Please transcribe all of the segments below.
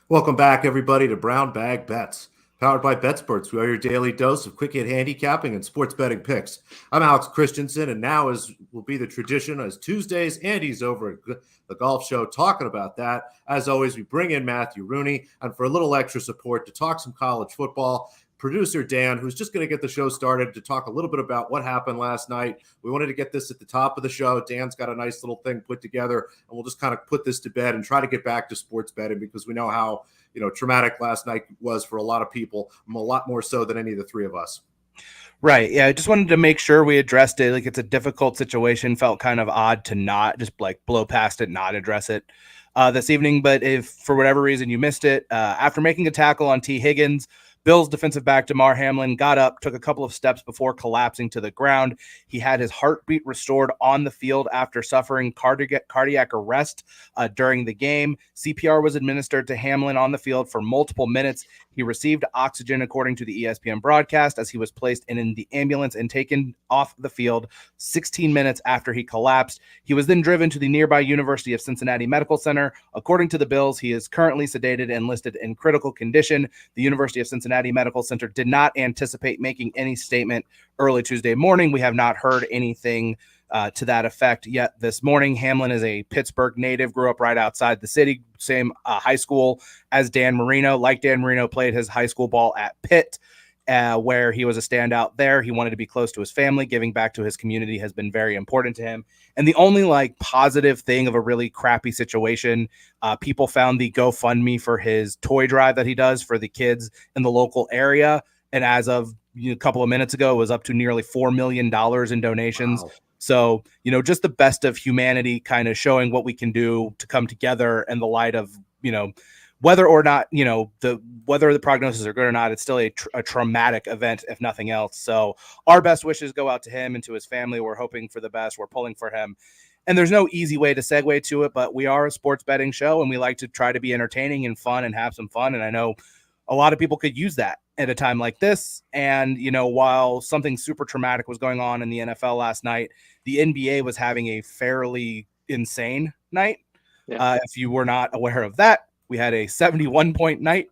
Welcome back, everybody, to Brown Bag Bets, powered by BetSports. We are your daily dose of quick hit handicapping and sports betting picks. I'm Alex Christensen, and now, as will be the tradition, as Tuesdays, Andy's over at the golf show talking about that. As always, we bring in Matthew Rooney, and for a little extra support to talk some college football, producer Dan, who's just going to get the show started to talk a little bit about what happened last night. We wanted to get this at the top of the show. Dan's got a nice little thing put together, and we'll just kind of put this to bed and try to get back to sports betting because we know how traumatic last night was for a lot of people, a lot more so than any of the three of us. Right. Yeah. I just wanted to make sure we addressed it. Like, it's a difficult situation. Felt kind of odd to not just like blow past it, not address it this evening. But if for whatever reason you missed it, after making a tackle on T. Higgins, Bills defensive back Damar Hamlin got up, took a couple of steps before collapsing to the ground. He had his heartbeat restored on the field after suffering cardiac arrest during the game. CPR was administered to Hamlin on the field for multiple minutes. He received oxygen, according to the ESPN broadcast, as he was placed in the ambulance and taken off the field 16 minutes after he collapsed. He was then driven to the nearby University of Cincinnati Medical Center. According to the Bills, he is currently sedated and listed in critical condition. The University of Cincinnati Medical Center did not anticipate making any statement early Tuesday morning. We have not heard anything to that effect yet this morning. Hamlin is a Pittsburgh native, grew up right outside the city, same high school as Dan Marino. Like Dan Marino, played his high school ball at Pitt, where he was a standout there. He wanted to be close to his family. Giving back to his community has been very important to him. And the only positive thing of a really crappy situation, people found the GoFundMe for his toy drive that he does for the kids in the local area. And as of a couple of minutes ago, it was up to nearly $4 million in donations. Wow. So, just the best of humanity, kind of showing what we can do to come together in the light of, whether or not, whether the prognosis are good or not, it's still a traumatic event, if nothing else. So our best wishes go out to him and to his family. We're hoping for the best. We're pulling for him. And there's no easy way to segue to it, but we are a sports betting show and we like to try to be entertaining and fun and have some fun. And I know a lot of people could use that at a time like this. And, while something super traumatic was going on in the NFL last night, the NBA was having a fairly insane night. Yeah. If you were not aware of that, we had a 71-point night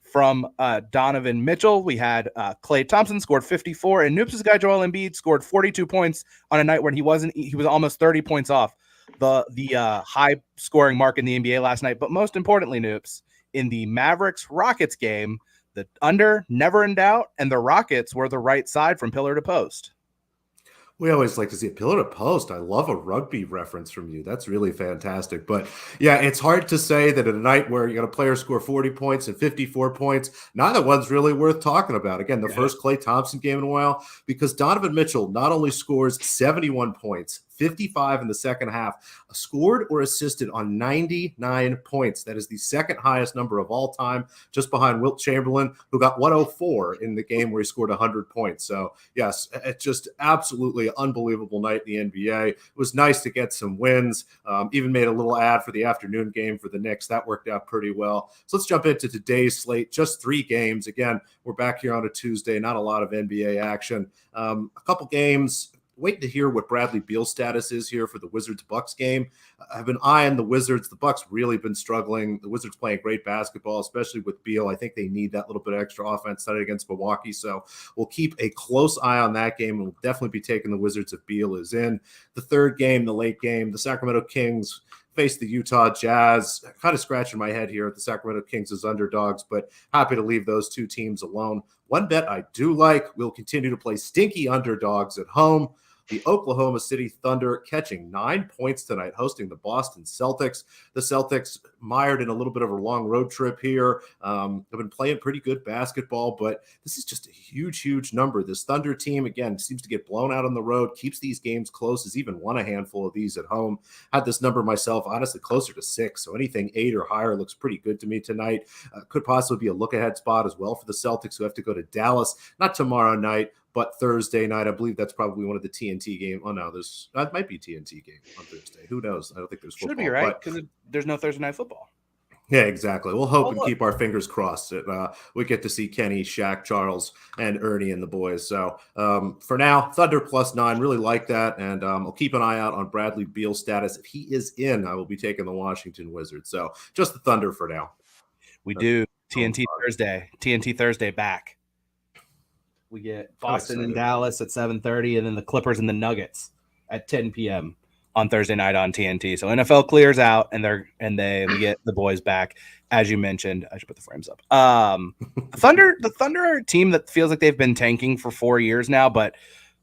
from Donovan Mitchell. We had Klay Thompson scored 54, and Noops' guy Joel Embiid scored 42 points on a night when he was almost 30 points off the high scoring mark in the NBA last night. But most importantly, Noops, in the Mavericks-Rockets game, the under never in doubt, and the Rockets were the right side from pillar to post. We always like to see a pillar to post. I love a rugby reference from you. That's really fantastic. But yeah, it's hard to say that at a night where you got a player score 40 points and 54 points, neither one's really worth talking about. Again, the first Klay Thompson game in a while, because Donovan Mitchell not only scores 71 points, 55 in the second half, scored or assisted on 99 points. That is the second highest number of all time, just behind Wilt Chamberlain, who got 104 in the game where he scored 100 points. So, yes, it's just absolutely unbelievable night in the NBA. It was nice to get some wins. Even made a little ad for the afternoon game for the Knicks. That worked out pretty well. So let's jump into today's slate. Just 3 games. Again, we're back here on a Tuesday. Not a lot of NBA action. A couple games. Waiting to hear what Bradley Beal's status is here for the Wizards-Bucks game. I have an eye on the Wizards. The Bucks really been struggling. The Wizards playing great basketball, especially with Beal. I think they need that little bit of extra offense tonight against Milwaukee. So we'll keep a close eye on that game, and we'll definitely be taking the Wizards if Beal is in. The third game, the late game, the Sacramento Kings face the Utah Jazz. Kind of scratching my head here at the Sacramento Kings as underdogs, but happy to leave those two teams alone. One bet I do like, we'll continue to play stinky underdogs at home. The Oklahoma City Thunder catching 9 points tonight, hosting the Boston Celtics. The Celtics mired in a little bit of a long road trip here. Have been playing pretty good basketball, but this is just a huge, huge number. This Thunder team, again, seems to get blown out on the road, keeps these games close, has even won a handful of these at home. Had this number myself, honestly, closer to 6. So anything 8 or higher looks pretty good to me tonight. Could possibly be a look-ahead spot as well for the Celtics, who have to go to Dallas, not tomorrow night, but Thursday night. I believe that's probably one of the TNT games. Oh, no, that might be TNT game on Thursday. Who knows? I don't think there's football. Should be, right? Because there's no Thursday night football. Yeah, exactly. We'll hope and keep our fingers crossed that we get to see Kenny, Shaq, Charles, and Ernie and the boys. So for now, Thunder +9. Really like that. And I'll keep an eye out on Bradley Beal's status. If he is in, I will be taking the Washington Wizards. So just the Thunder for now. We do. fun. TNT Thursday back. We get Boston and Dallas at 7:30, and then the Clippers and the Nuggets at 10 p.m. on Thursday night on TNT. So NFL clears out, and we get the boys back, as you mentioned. I should put the frames up. The Thunder are a team that feels like they've been tanking for 4 years now, but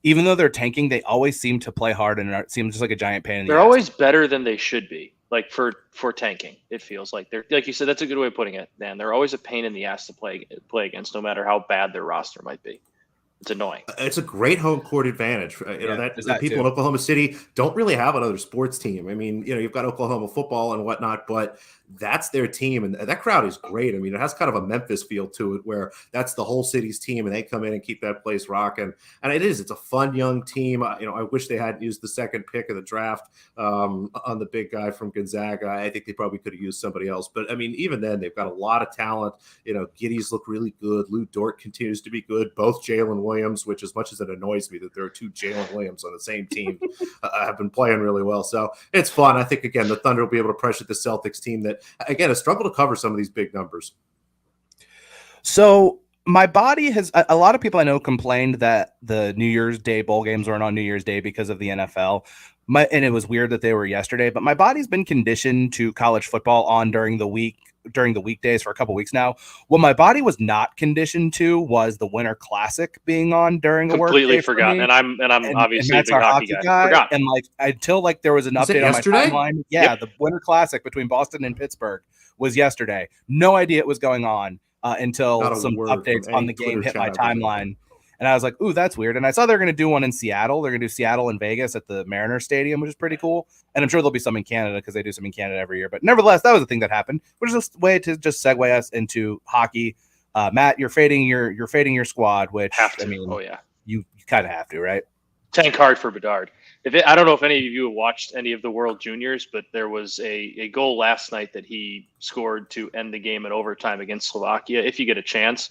even though they're tanking, they always seem to play hard, and it seems just like a giant pain in the ass. They're always better than they should be. Like for tanking, it feels like they're, like you said, that's a good way of putting it, Dan. They're always a pain in the ass to play against, no matter how bad their roster might be. It's annoying. It's a great home court advantage. That people in Oklahoma City don't really have another sports team. I mean, you've got Oklahoma football and whatnot, but that's their team. And that crowd is great. I mean, it has kind of a Memphis feel to it where that's the whole city's team and they come in and keep that place rocking. And it's a fun young team. I wish they hadn't used the second pick of the draft on the big guy from Gonzaga. I think they probably could have used somebody else. But I mean, even then, they've got a lot of talent. Giddey's look really good. Lou Dort continues to be good. Both Jalen Williams, which as much as it annoys me that there are two Jalen Williams on the same team, have been playing really well. So it's fun. I think, again, the Thunder will be able to pressure the Celtics team that, again, has struggled to cover some of these big numbers. So my body has – a lot of people I know complained that the New Year's Day bowl games weren't on New Year's Day because of the NFL. And it was weird that they were yesterday. But my body's been conditioned to college football on during the weekdays for a couple weeks now. What my body was not conditioned to was the Winter Classic being on during a work day. Completely forgotten. And I'm obviously a big hockey guy. Forgot. And until there was an update on my timeline. Yeah, The Winter Classic between Boston and Pittsburgh was yesterday. No idea it was going on until some updates on the game hit my timeline. And I was like, ooh, that's weird. And I saw they're going to do one in Seattle. They're going to do Seattle and Vegas at the Mariners Stadium, which is pretty cool. And I'm sure there'll be some in Canada because they do some in Canada every year. But nevertheless, that was the thing that happened, which is a way to just segue us into hockey. Matt, you're fading your squad, which you kind of have to, right? Tank hard for Bedard. I don't know if any of you have watched any of the World Juniors, but there was a goal last night that he scored to end the game in overtime against Slovakia. If you get a chance,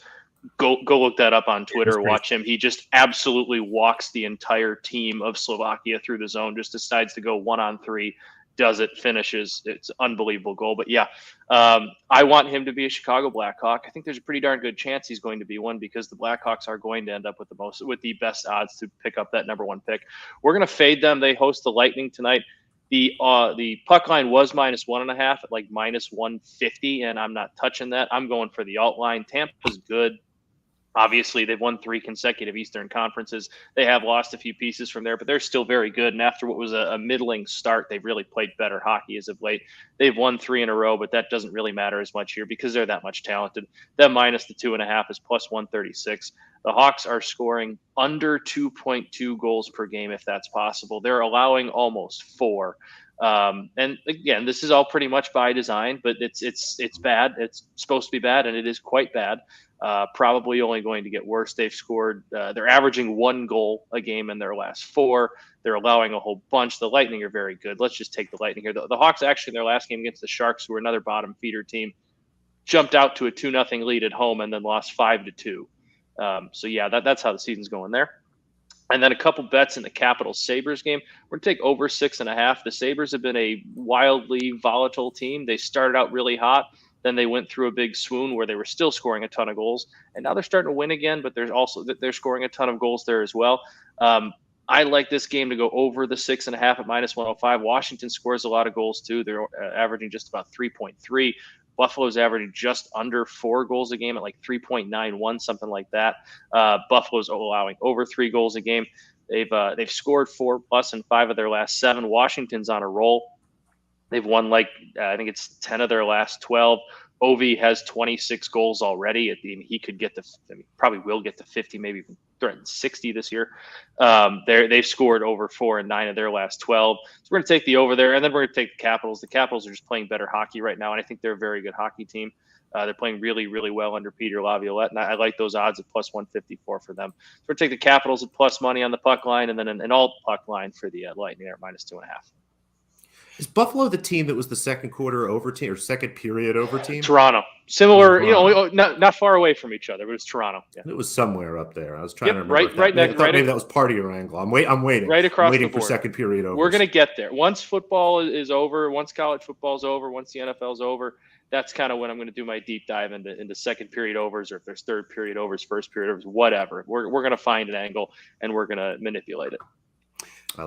go look that up on Twitter. Watch him. He just absolutely walks the entire team of Slovakia through the zone. Just decides to go 1-on-3, does it, finishes. It's an unbelievable goal. But yeah, I want him to be a Chicago Blackhawk. I think there's a pretty darn good chance he's going to be one because the Blackhawks are going to end up with the best odds to pick up that number one pick. We're going to fade them. They host the Lightning tonight. The puck line was -1.5 at like -150, and I'm not touching that. I'm going for the alt line. Tampa's good. Obviously, they've won 3 consecutive Eastern Conferences. They have lost a few pieces from there, but they're still very good. And after what was a middling start, they've really played better hockey as of late. They've won 3 in a row, but that doesn't really matter as much here because they're that much talented. That minus the 2.5 is +136. The Hawks are scoring under 2.2 goals per game, if that's possible. They're allowing almost 4. And again, this is all pretty much by design, but it's bad. It's supposed to be bad, and it is quite bad. Probably only going to get worse. They've scored, they're averaging 1 goal a game in their last 4. They're allowing a whole bunch. The Lightning are very good. Let's just take the Lightning here. The Hawks actually in their last game against the Sharks, who were another bottom feeder team, jumped out to a 2-0 lead at home and then lost 5-2. So yeah, that's how the season's going there. And then a couple bets in the Capitals Sabres game. We're going to take over 6.5. The Sabres have been a wildly volatile team. They started out really hot. Then they went through a big swoon where they were still scoring a ton of goals. And now they're starting to win again, but they're scoring a ton of goals there as well. I like this game to go over the 6.5 at -105. Washington scores a lot of goals too. They're averaging just about 3.3. Buffalo's averaging just under 4 goals a game at like 3.91, something like that. Buffalo's allowing over 3 goals a game. They've scored 4+ in 5 of their last 7. Washington's on a roll. They've won I think it's 10 of their last 12. Ovi has 26 goals already. He could get probably will get to 50, maybe even threaten 60 this year. They've scored over 4 in 9 of their last 12. So we're going to take the over there, and then we're going to take the Capitals. The Capitals are just playing better hockey right now, and I think they're a very good hockey team. They're playing really, really well under Peter Laviolette, and I like those odds at +154 for them. So we're going to take the Capitals at plus money on the puck line, and then an alt puck line for the Lightning at -2.5. Is Buffalo the team that was the second quarter over team or second period over team? Toronto. Similar, not far away from each other, but it's Toronto. Yeah. It was somewhere up there. I was trying to remember. Maybe that was part of your angle. I'm waiting. Right across waiting the board. For second period over. We're going to get there. Once football is over, once college football is over, once the NFL is over, that's kind of when I'm going to do my deep dive into second period overs, or if there's third period overs, first period overs, whatever. We're going to find an angle and we're going to manipulate it.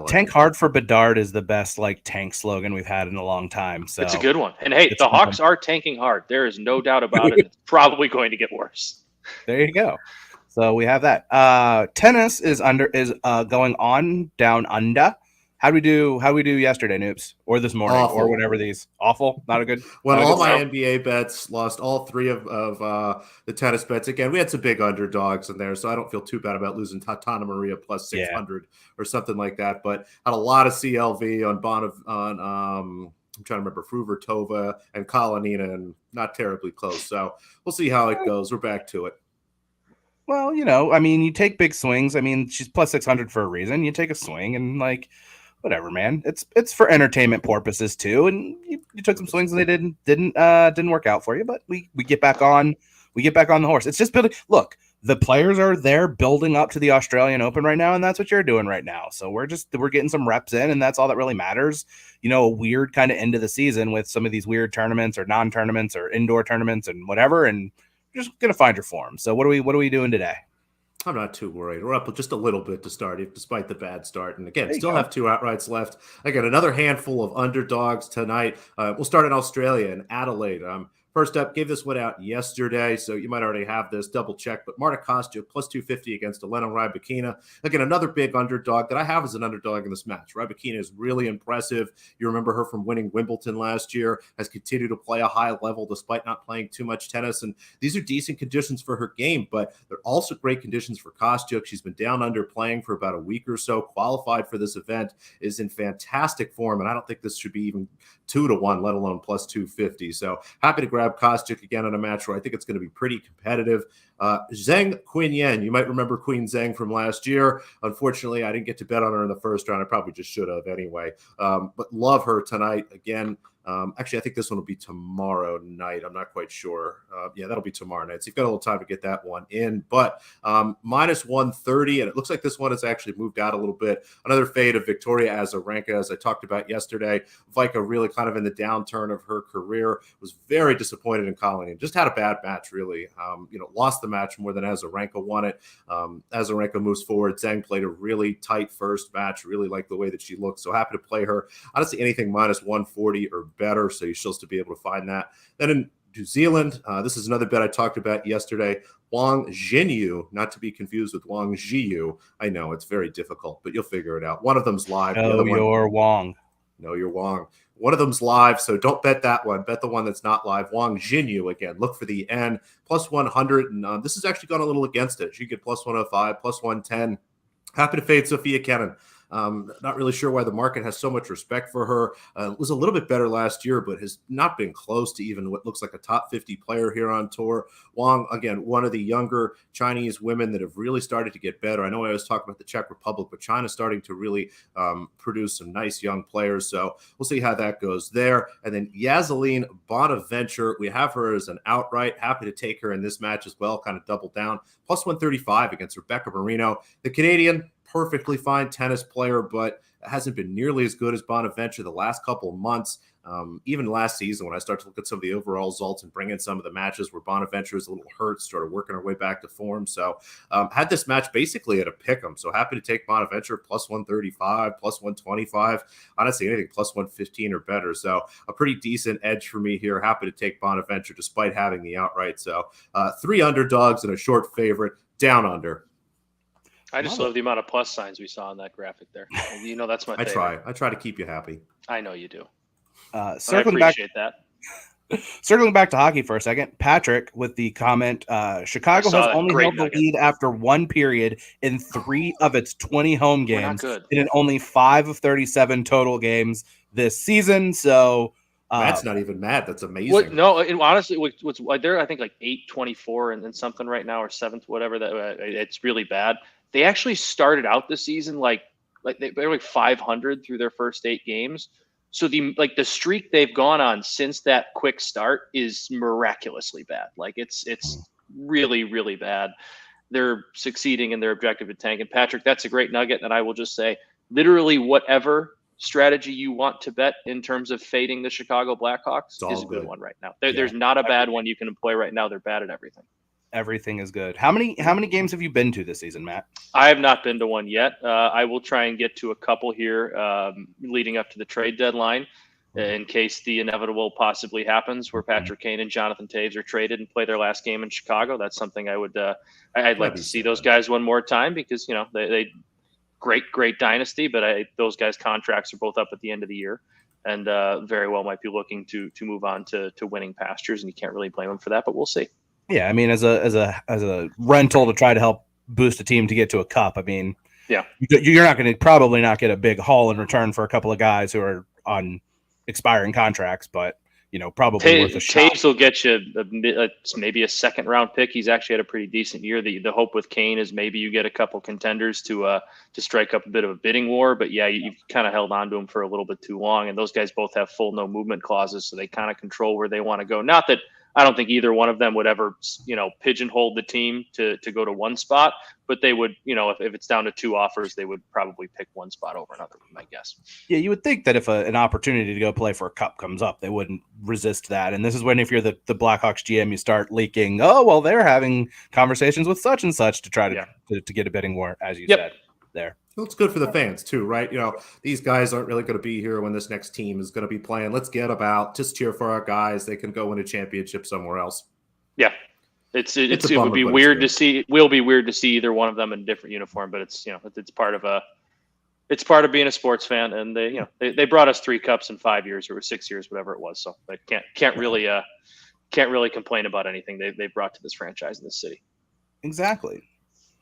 Tank hard for Bedard is the best tank slogan we've had in a long time. So it's a good one. And hey, the Hawks are tanking hard. There is no doubt about it. It's probably going to get worse. There you go. So we have that. Tennis is going on down under. How do we do yesterday, Noops, or this morning, or whatever these? Awful, not a good. Well, all my NBA bets lost. All three of the tennis bets. Again, we had some big underdogs in there, so I don't feel too bad about losing Tatiana Maria plus 600 or something like that. But had a lot of CLV on I'm trying to remember Fruvertova and Kalinina, and not terribly close. So we'll see how it goes. We're back to it. Well, you take big swings. I mean, she's plus 600 for a reason. You take a swing and whatever, man. It's for entertainment purposes too. And you took some swings and they didn't work out for you. But we get back on the horse. It's just building. Look, the players are there building up to the Australian Open right now, and that's what you're doing right now. So we're getting some reps in, and that's all that really matters. A weird kind of end of the season with some of these weird tournaments or non-tournaments or indoor tournaments and whatever, and you're just gonna find your form. So what are we doing today? I'm not too worried. We're up just a little bit to start, despite the bad start. And again, still have 2 outrights left. Again, another handful of underdogs tonight. We'll start in Australia and Adelaide. First up, gave this one out yesterday, so you might already have this. Double check, but Marta Kostyuk plus 250 against Elena Rybakina. Again, another big underdog that I have as an underdog in this match. Rybakina is really impressive. You remember her from winning Wimbledon last year, has continued to play a high level despite not playing too much tennis. And these are decent conditions for her game, but they're also great conditions for Kostyuk. She's been down under playing for about a week or so, qualified for this event, is in fantastic form, and I don't think this should be even 2-1, let alone plus 250. So happy to grab Kostyuk again in a match where I think it's going to be pretty competitive. Zheng Qinyan, you might remember Queen Zheng from last year. Unfortunately, I didn't get to bet on her in the first round. I probably just should have anyway. But love her tonight again. Actually, I think this one will be tomorrow night. I'm not quite sure. Yeah, that'll be tomorrow night. So you've got a little time to get that one in. But minus 130, and it looks like this one has actually moved out a little bit. Another fade of Victoria Azarenka, as I talked about yesterday. Vika really kind of in the downturn of her career. Was very disappointed in Colleen. Just had a bad match, really. Lost the match more than Azarenka won it. Azarenka moves forward. Zhang played a really tight first match. Really like the way that she looked. So happy to play her. Honestly, anything minus 140 or better, so you should still be able to find that. Then in New Zealand, this is another bet I talked about yesterday. Wang Jinyu, not to be confused with Wang Jiyu. I know it's very difficult, but you'll figure it out. One of them's live. You're Wang. No, you're Wang. One of them's live, so don't bet that one. Bet the one that's not live. Wang Jinyu, again, look for the N. Plus 100, and this has actually gone a little against it. She get plus 105, plus 110. Happy to fade Sophia Kenin. Not really sure why the market has so much respect for her. Was a little bit better last year, but has not been close to even what looks like a top 50 player here on tour. Wang, again, one of the younger Chinese women that have really started to get better. I know I was talking about the Czech Republic, but China's starting to really produce some nice young players. So we'll see how that goes there. And then Yazeline Bonaventure, we have her as an outright. Happy to take her in this match as well, kind of double down. Plus 135 against Rebecca Marino. The Canadian, perfectly fine tennis player, but hasn't been nearly as good as Bonaventure the last couple of months. Even last season, when I start to look at some of the overall results and bring in some of the matches where Bonaventure is a little hurt, started working her way back to form. So had this match basically at a pick 'em. So happy to take Bonaventure plus 135, plus 125. Honestly, anything plus 115 or better. So a pretty decent edge for me here. Happy to take Bonaventure despite having the outright. So 3 underdogs and a short favorite down under. I just love the amount of plus signs we saw on that graphic there. That's my favorite. I try to keep you happy. I know you do. Circling back to hockey for a second, Patrick with the comment, Chicago has only held the lead after one period in 3 of its 20 home games and in only 5 of 37 total games this season. So that's not even mad. That's amazing. Honestly, what's they're I think like 8-24 and something right now, or 7th, whatever. That it's really bad. They actually started out the season like they were like 500 through their first 8 games. So the streak they've gone on since that quick start is miraculously bad. Like it's really, really bad. They're succeeding in their objective at tank. And Patrick, that's a great nugget. And I will just say, literally whatever strategy you want to bet in terms of fading the Chicago Blackhawks is a good one right now. There's not a bad one you can employ right now. They're bad at everything. Everything is good. How many games have you been to this season, Matt? I have not been to one yet. I will try and get to a couple here leading up to the trade deadline in case the inevitable possibly happens where Patrick Kane and Jonathan Toews are traded and play their last game in Chicago. That's something I'd like to see those guys one more time because, they great dynasty, but those guys' contracts are both up at the end of the year and very well might be looking to move on to winning pastures, and you can't really blame them for that, but we'll see. Yeah, I mean, as a rental to try to help boost a team to get to a cup, I mean, yeah, you're not going to probably not get a big haul in return for a couple of guys who are on expiring contracts, but probably worth a shot. Taves will get you maybe a second round pick. He's actually had a pretty decent year. The hope with Kane is maybe you get a couple contenders to strike up a bit of a bidding war. But yeah, you've kind of held on to him for a little bit too long. And those guys both have full no movement clauses, so they kind of control where they want to go. Not that I don't think either one of them would ever, pigeonhole the team to go to one spot, but they would, if it's down to two offers, they would probably pick one spot over another, my guess. Yeah, you would think that if an opportunity to go play for a cup comes up, they wouldn't resist that. And this is when, if you're the Blackhawks GM, you start leaking, oh, well, they're having conversations with such and such to try to get a bidding war, as you said there. Well, it's good for the fans too, right? These guys aren't really going to be here when this next team is going to be playing. Let's get about, just cheer for our guys. They can go win a championship somewhere else. Yeah, it would be weird to see. Will be weird to see either one of them in a different uniform, but it's part of being a sports fan, and they brought us 3 cups in 5 years or 6 years, whatever it was. So I can't really complain about anything they brought to this franchise in this city. Exactly.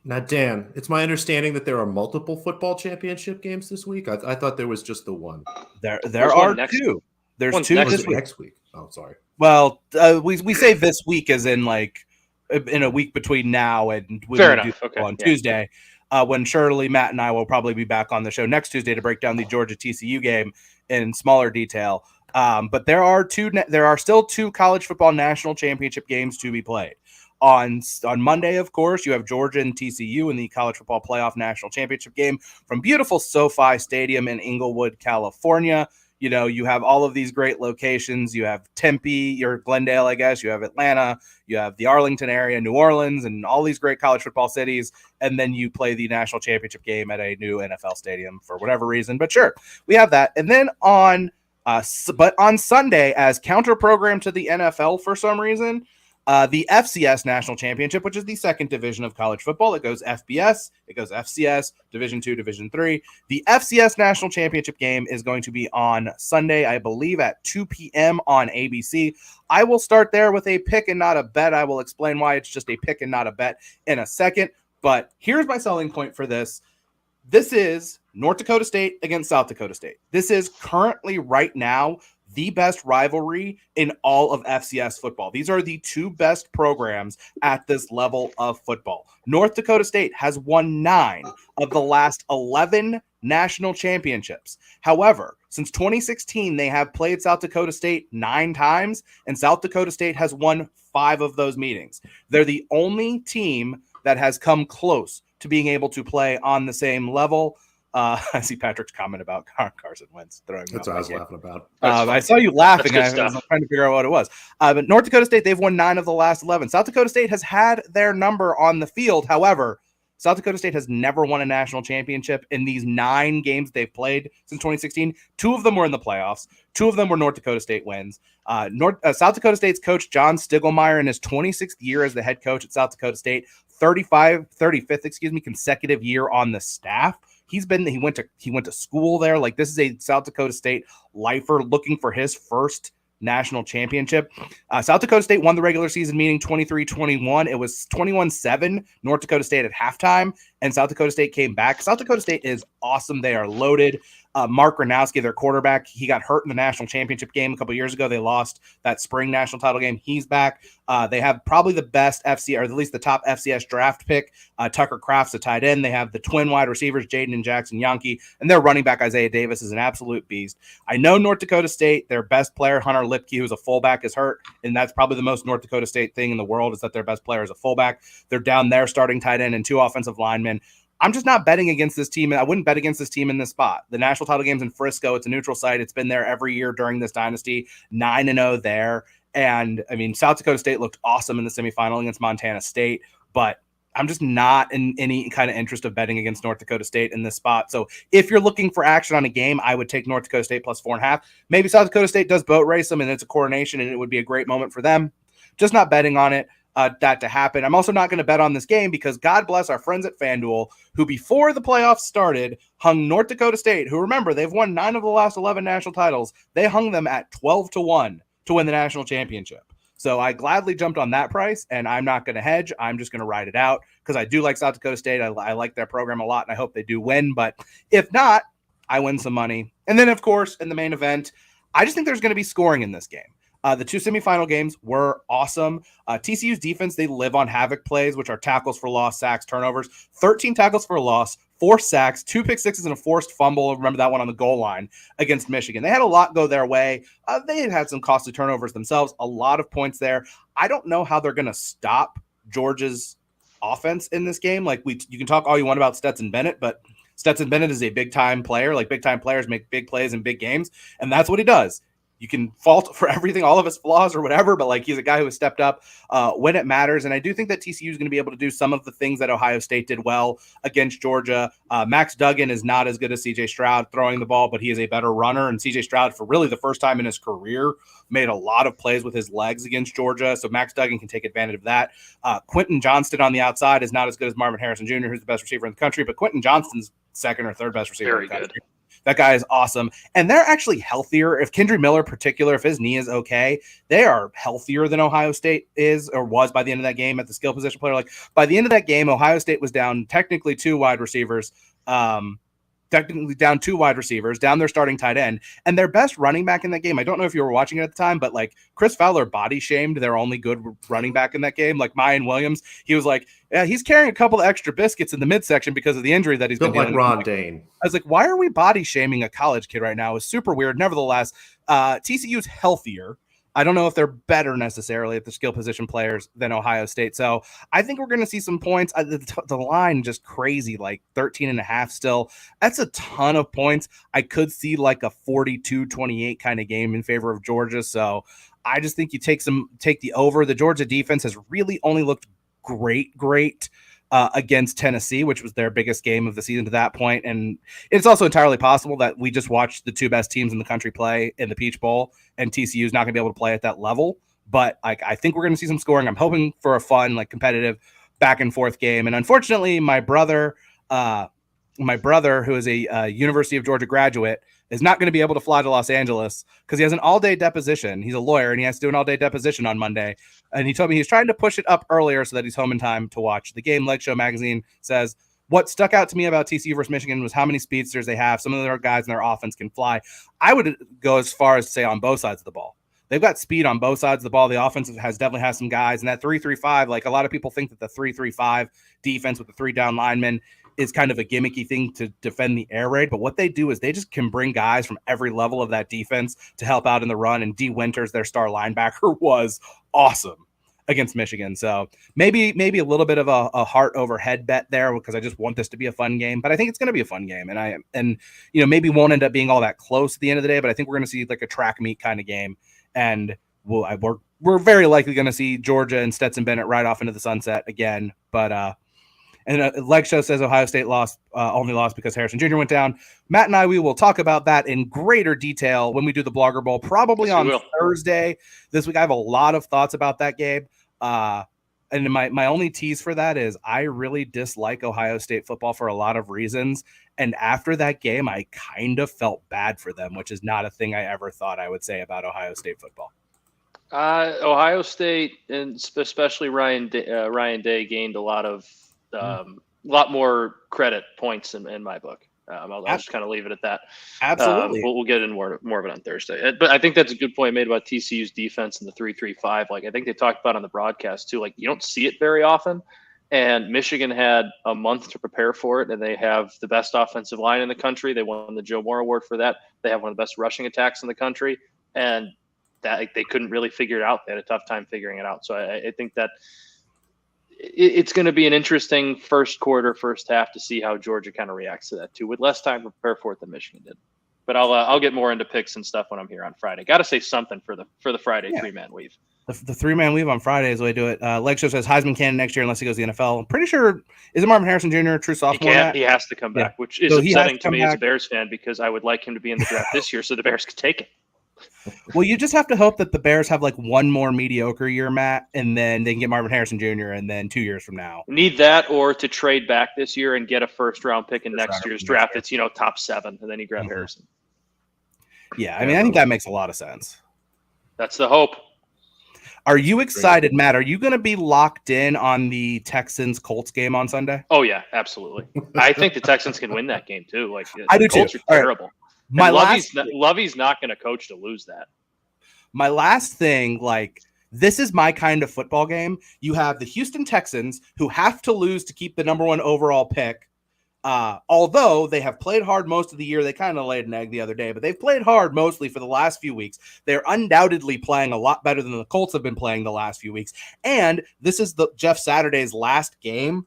Now, Dan, it's my understanding that there are multiple football championship games this week. I thought there was just the one. There are 2. There's 2 next week. Oh, sorry. Well, we say this week as in in a week between now and fair enough. Okay. On Tuesday, when Shirley, Matt, and I will probably be back on the show next Tuesday to break down the Georgia TCU game in smaller detail. But there are still 2 college football national championship games to be played. On Monday, of course, you have Georgia and TCU in the College Football Playoff National Championship game from beautiful SoFi Stadium in Inglewood, California. You have all of these great locations. You have Tempe, your Glendale, I guess. You have Atlanta. You have the Arlington area, New Orleans, and all these great college football cities. And then you play the national championship game at a new NFL stadium for whatever reason. But sure, we have that. And then on Sunday, as counter program to the NFL for some reason, the FCS National Championship, which is the second division of college football. It goes FBS, it goes FCS, Division II, Division III. The FCS National Championship game is going to be on Sunday, I believe, at 2 p.m. on ABC. I will start there with a pick and not a bet. I will explain why it's just a pick and not a bet in a second. But here's my selling point for this. This is North Dakota State against South Dakota State. This is currently right now the best rivalry in all of FCS football. These are the 2 best programs at this level of football. North Dakota State has won 9 of the last 11 national championships. However, since 2016, they have played South Dakota State 9 times, and South Dakota State has won 5 of those meetings. They're the only team that has come close to being able to play on the same level. I see Patrick's comment about Carson Wentz throwing. That's what I was laughing about. I saw you laughing. I was trying to figure out what it was. But North Dakota State, they've won 9 of the last 11. South Dakota State has had their number on the field. However, South Dakota State has never won a national championship in these 9 games they've played since 2016. 2 of them were in the playoffs. 2 of them were North Dakota State wins. South Dakota State's coach, John Stiglmeyer, in his 26th year as the head coach at South Dakota State, 35th consecutive year on the staff. He went to school there. Like, this is a South Dakota State lifer looking for his first national championship. South Dakota State won the regular season meeting 23-21. It was 21-7 North Dakota State at halftime, and South Dakota State came back. South Dakota State is awesome. They are loaded. Mark Gronowski, their quarterback, he got hurt in the national championship game a couple years ago. They lost that spring national title game. He's back. They have probably the best FCS, or at least the top FCS draft pick. Tucker Kraft's a tight end. They have the twin wide receivers, Jaden and Jackson Yankee, and their running back, Isaiah Davis, is an absolute beast. I know North Dakota State, their best player, Hunter Lipke, who's a fullback, is hurt, and that's probably the most North Dakota State thing in the world, is that their best player is a fullback. They're down there starting tight end and 2 offensive linemen. I'm just not betting against this team. I wouldn't bet against this team in this spot. The national title game's in Frisco. It's a neutral site. It's been there every year during this dynasty. 9-0 there. And I mean, South Dakota State looked awesome in the semifinal against Montana State, but I'm just not in any kind of interest of betting against North Dakota State in this spot. So if you're looking for action on a game, I would take North Dakota State plus 4.5. Maybe South Dakota State does boat race them and it's a coronation and it would be a great moment for them. Just not betting on it. That to happen. I'm also not going to bet on this game because God bless our friends at FanDuel who before the playoffs started hung North Dakota State, who remember they've won 9 of the last 11 national titles. They hung them at 12-1 to win the national championship. So I gladly jumped on that price and I'm not going to hedge. I'm just going to ride it out because I do like South Dakota State. I like their program a lot and I hope they do win. But if not, I win some money. And then of course, in the main event, I just think there's going to be scoring in this game. The 2 semifinal games were awesome. TCU's defense, they live on havoc plays, which are tackles for loss, sacks, turnovers. 13 tackles for loss, 4 sacks, 2 pick sixes, and a forced fumble. Remember that one on the goal line against Michigan. They had a lot go their way. They had some costly turnovers themselves, a lot of points there. I don't know how they're going to stop Georgia's offense in this game. Like you can talk all you want about Stetson Bennett, but Stetson Bennett is a big-time player. Like big-time players make big plays in big games, and that's what he does. You can fault for everything, all of his flaws or whatever, but like he's a guy who has stepped up when it matters. And I do think that TCU is going to be able to do some of the things that Ohio State did well against Georgia. Max Duggan is not as good as CJ Stroud throwing the ball, but he is a better runner. And CJ Stroud, for really the first time in his career, made a lot of plays with his legs against Georgia. So Max Duggan can take advantage of that. Quentin Johnston on the outside is not as good as Marvin Harrison Jr., who's the best receiver in the country, but Quentin Johnston's second or third best receiver in the country. Good. That guy is awesome. And they're actually healthier. If Kendry Miller in particular, if his knee is okay, they are healthier than Ohio State is or was by the end of that game at the skill position player. Like by the end of that game, Ohio State was down technically 2 wide receivers, down their starting tight end, and their best running back in that game. I don't know if you were watching it at the time, but like Chris Fowler body shamed their only good running back in that game, like Mayan Williams. He was like, yeah, he's carrying a couple of extra biscuits in the midsection because of the injury that he's been dealing with. Ron Dane. I was like, why are we body shaming a college kid right now? It's super weird. Nevertheless, TCU's healthier. I don't know if they're better necessarily at the skill position players than Ohio State. So I think we're going to see some points. The line just crazy, like 13.5 still. That's a ton of points. I could see like a 42-28 kind of game in favor of Georgia. So I just think you take the over. The Georgia defense has really only looked great against Tennessee, which was their biggest game of the season to that point. And it's also entirely possible that we just watched the 2 best teams in the country play in the Peach Bowl, and TCU is not going to be able to play at that level. But I think we're going to see some scoring. I'm hoping for a fun, like competitive back and forth game. And unfortunately, my brother, who is a University of Georgia graduate, is not going to be able to fly to Los Angeles because he has an all-day deposition. He's a lawyer, and he has to do an all-day deposition on Monday. And he told me he's trying to push it up earlier so that he's home in time to watch the game. Leg Show Magazine says, what stuck out to me about TCU versus Michigan was how many speedsters they have. Some of their guys in their offense can fly. I would go as far as to say on both sides of the ball. They've got speed on both sides of the ball. The offense definitely has some guys. And that 3-3-5, like a lot of people think that the 3-3-5 defense with the 3 down linemen is kind of a gimmicky thing to defend the air raid. But what they do is they just can bring guys from every level of that defense to help out in the run. And D. Winters, their star linebacker, was awesome against Michigan. So maybe a little bit of a heart over head bet there because I just want this to be a fun game. But I think it's going to be a fun game. And maybe won't end up being all that close at the end of the day. But I think we're going to see like a track meet kind of game. And we're very likely going to see Georgia and Stetson Bennett right off into the sunset again. But Leg Show says Ohio State only lost because Harrison Jr. went down. Matt and we will talk about that in greater detail when we do the Blogger Bowl, probably on Thursday this week. I have a lot of thoughts about that game. And my only tease for that is I really dislike Ohio State football for a lot of reasons. And after that game, I kind of felt bad for them, which is not a thing I ever thought I would say about Ohio State football. Ohio State, and especially Ryan Day, gained a lot more credit points in my book. I'll just kind of leave it at that. Absolutely. We'll get in more of it on Thursday. But I think that's a good point made about TCU's defense and the 3-3-5. Like I think they talked about on the broadcast too. Like you don't see it very often. And Michigan had a month to prepare for it, and they have the best offensive line in the country. They won the Joe Moore Award for that. They have one of the best rushing attacks in the country, and that they couldn't really figure it out. They had a tough time figuring it out. So I think that it's going to be an interesting first quarter, first half to see how Georgia kind of reacts to that too, with less time to prepare for it than Michigan did. But I'll get more into picks and stuff when I'm here on Friday. Got to say something for the Friday 3-man weave. The 3-man weave on Friday is the way to do it. Leg Show says Heisman candidate next year unless he goes to the NFL. I'm pretty sure, is it Marvin Harrison Jr., true sophomore? He has to come back, which is upsetting to me as a Bears fan because I would like him to be in the draft this year so the Bears could take it. Well, you just have to hope that the Bears have like one more mediocre year, Matt, and then they can get Marvin Harrison Jr. and then 2 years from now. Need that or to trade back this year and get a first-round pick in next year's draft that's, top 7, and then you grab Harrison. Yeah, I mean, I think that makes a lot of sense. That's the hope. Are you excited, Matt? Are you going to be locked in on the Texans-Colts game on Sunday? Oh, yeah, absolutely. I think the Texans can win that game, too. Like, I do, Colts too. Are terrible. Right. Lovey's not going to coach to lose that. My last thing, like, this is my kind of football game. You have the Houston Texans who have to lose to keep the number 1 overall pick. Although they have played hard most of the year, they kind of laid an egg the other day, but they've played hard mostly for the last few weeks. They're undoubtedly playing a lot better than the Colts have been playing the last few weeks. And this is the Jeff Saturday's last game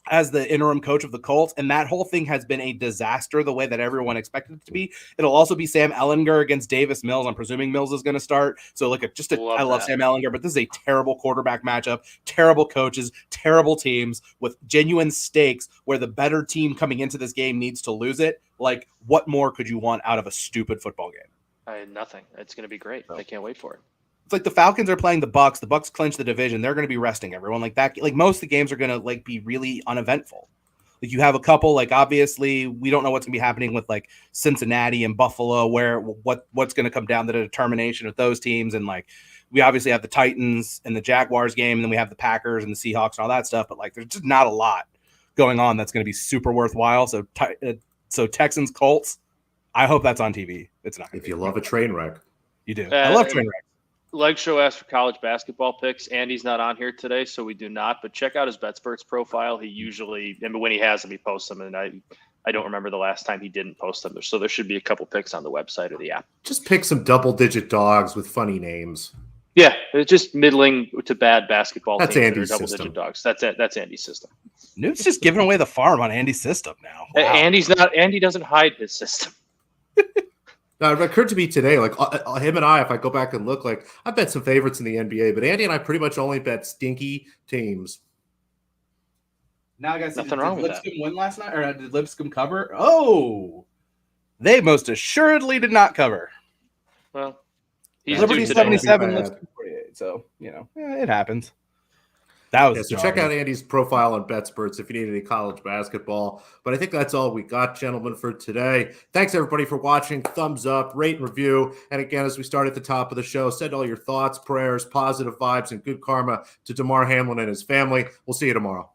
as the interim coach of the Colts, and that whole thing has been a disaster the way that everyone expected it to be. It'll also be Sam Ehlinger against Davis Mills. I'm presuming Mills is going to start. So I love Sam Ehlinger, but this is a terrible quarterback matchup, terrible coaches, terrible teams with genuine stakes where the better team coming into this game needs to lose it. Like, what more could you want out of a stupid football game? Nothing. It's going to be great. I can't wait for it. It's like the Falcons are playing the Bucks. The Bucks clinch the division. They're going to be resting everyone like that. Like most of the games are going to like be really uneventful. Like you have a couple, like obviously we don't know what's going to be happening with like Cincinnati and Buffalo, where what's going to come down to the determination of those teams. And like, we obviously have the Titans and the Jaguars game, and then we have the Packers and the Seahawks and all that stuff. But like, there's just not a lot going on that's going to be super worthwhile. So Texans, Colts, I hope that's on TV. It's not. If you love a train wreck, you do. I love train wrecks. Leg Show asked for college basketball picks. Andy's not on here today, so we do not. But check out his BetSperts profile. He usually, and when he has them, he posts them. And I don't remember the last time he didn't post them. So there should be a couple picks on the website or the app. Just pick some double-digit dogs with funny names. Yeah, it's just middling to bad basketball That's teams Andy's that are double-digit system. dogs. That's it. That's Andy's system. Noop's just giving away the farm on Andy's system now. Wow. Andy doesn't hide his system. Now, it occurred to me today, like him and I, if I go back and look, like I bet some favorites in the NBA, but Andy and I pretty much only bet stinky teams. Now I got nothing wrong with that. Did Lipscomb win last night, or did Lipscomb cover? Oh, they most assuredly did not cover. Well, he's Liberty 77, Bad. Lipscomb 48. So it happens. That was so check out Andy's profile on BetSperts if you need any college basketball. But I think that's all we got, gentlemen, for today. Thanks, everybody, for watching. Thumbs up, rate, and review. And again, as we start at the top of the show, send all your thoughts, prayers, positive vibes, and good karma to Damar Hamlin and his family. We'll see you tomorrow.